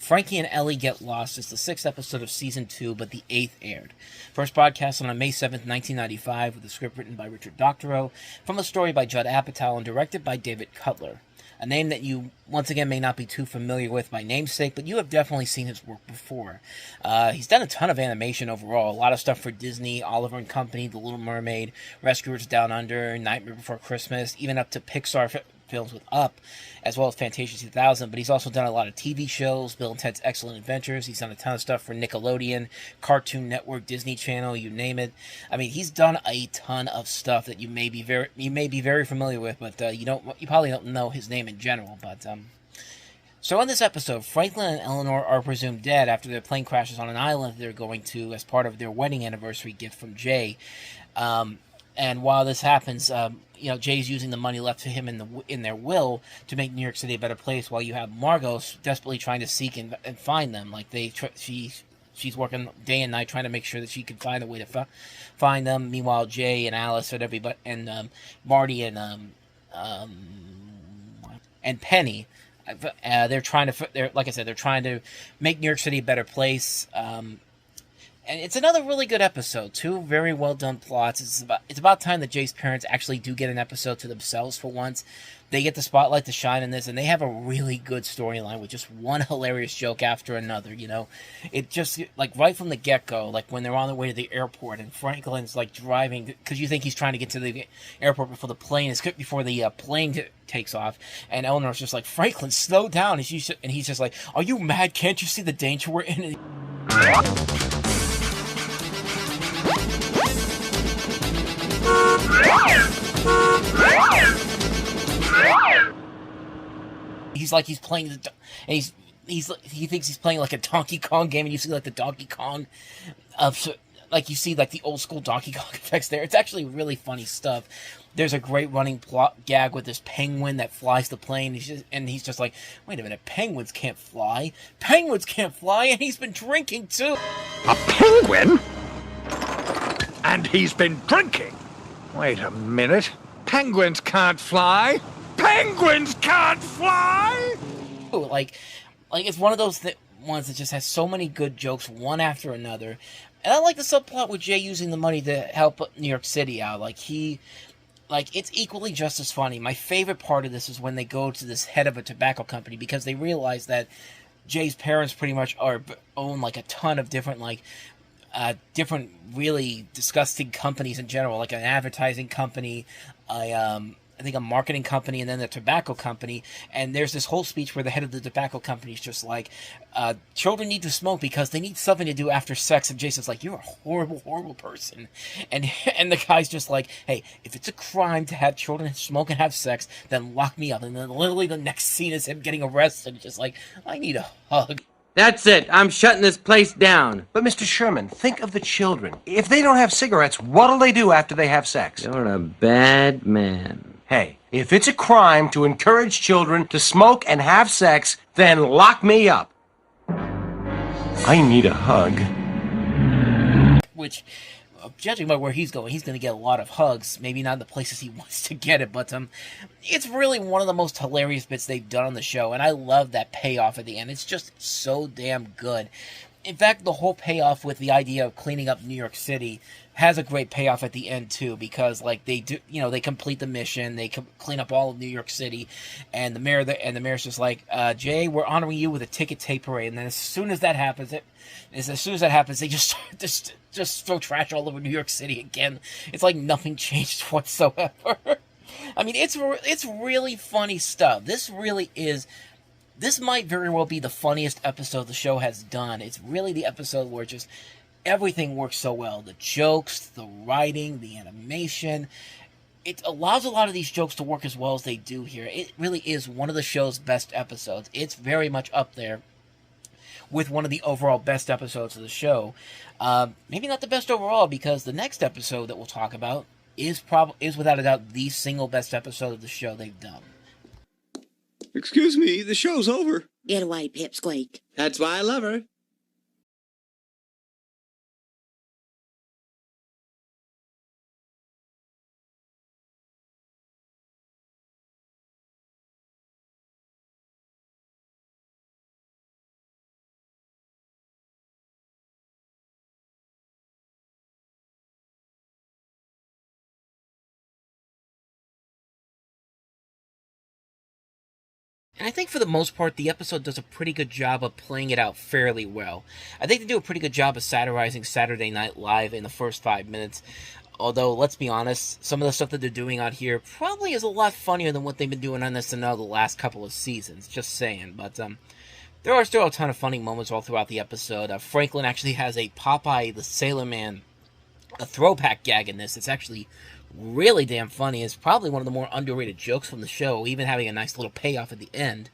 Frankie and Ellie Get Lost is the 6th episode of Season 2, but the 8th aired. First broadcast on May 7th, 1995, with a script written by Richard Doctorow, from a story by Judd Apatow and directed by David Cutler. A name that you, once again, may not be too familiar with by namesake, but you have definitely seen his work before. He's done a ton of animation overall, a lot of stuff for Disney, Oliver and Company, The Little Mermaid, Rescuers Down Under, Nightmare Before Christmas, even up to Pixar films with Up, as well as Fantasia 2000, but he's also done a lot of TV shows, Bill and Ted's Excellent Adventures. He's done a ton of stuff for Nickelodeon, Cartoon Network, Disney Channel, you name it. I mean, he's done a ton of stuff that you may be very familiar with, but you probably don't know his name in general. But so in this episode, Franklin and Eleanor are presumed dead after their plane crashes on an island they're going to as part of their wedding anniversary gift from Jay. And while this happens, Jay's using the money left to him in their will to make New York City a better place, while you have Margo desperately trying to seek and find them. Like she's working day and night trying to make sure that she can find a way to find them. Meanwhile, Jay and Alice and everybody and Marty and Penny, they're trying to make New York City a better place. And it's another really good episode. Two very well done plots. It's about time that Jay's parents actually do get an episode to themselves for once. They get the spotlight to shine in this, and they have a really good storyline with just one hilarious joke after another. It just right from the get go, when they're on their way to the airport, and Franklin's driving because you think he's trying to get to the airport before the plane takes off, and Eleanor's just like, Franklin, slow down, and he's just like, are you mad? Can't you see the danger we're in? He's playing and he thinks he's playing like a Donkey Kong game, and you see the Donkey Kong you see the old school Donkey Kong effects there. It's actually really funny stuff. There's a great running plot gag with this penguin that flies the plane, he's just like, wait a minute, penguins can't fly, and he's been drinking too. A penguin? And he's been drinking? Wait a minute. Penguins can't fly? Penguins can't fly? It's one of those ones that just has so many good jokes, one after another. And I like the subplot with Jay using the money to help New York City out. It's equally just as funny. My favorite part of this is when they go to this head of a tobacco company, because they realize that Jay's parents pretty much own a ton of different different really disgusting companies in general, like an advertising company, I think a marketing company, and then the tobacco company. And there's this whole speech where the head of the tobacco company is just like, children need to smoke because they need something to do after sex. And Jason's like, you're a horrible, horrible person. And the guy's just like, hey, if it's a crime to have children smoke and have sex, then lock me up. And then literally the next scene is him getting arrested. Just like, I need a hug. That's it. I'm shutting this place down. But Mr. Sherman, think of the children. If they don't have cigarettes, what'll they do after they have sex? You're a bad man. Hey, if it's a crime to encourage children to smoke and have sex, then lock me up. I need a hug. Which, judging by where he's going to get a lot of hugs. Maybe not in the places he wants to get it, but it's really one of the most hilarious bits they've done on the show, and I love that payoff at the end. It's just so damn good. In fact, the whole payoff with the idea of cleaning up New York City has a great payoff at the end too, because they do, they complete the mission, they clean up all of New York City, and the mayor's just like, Jay, we're honoring you with a ticket tape parade. And then as soon as that happens, they just throw trash all over New York City again. It's like nothing changed whatsoever. I mean, it's really funny stuff. This might very well be the funniest episode the show has done. It's really the episode where just everything works so well. The jokes, the writing, the animation. It allows a lot of these jokes to work as well as they do here. It really is one of the show's best episodes. It's very much up there with one of the overall best episodes of the show. Maybe not the best overall, because the next episode that we'll talk about is without a doubt the single best episode of the show they've done. Excuse me, the show's over. Get away, Pipsqueak. That's why I love her. And I think for the most part, the episode does a pretty good job of playing it out fairly well. I think they do a pretty good job of satirizing Saturday Night Live in the first 5 minutes. Although, let's be honest, some of the stuff that they're doing out here probably is a lot funnier than what they've been doing on SNL the last couple of seasons. Just saying. But there are still a ton of funny moments all throughout the episode. Franklin actually has a Popeye the Sailor Man, a throwback gag in this. It's actually really damn funny. It's probably one of the more underrated jokes from the show, even having a nice little payoff at the end.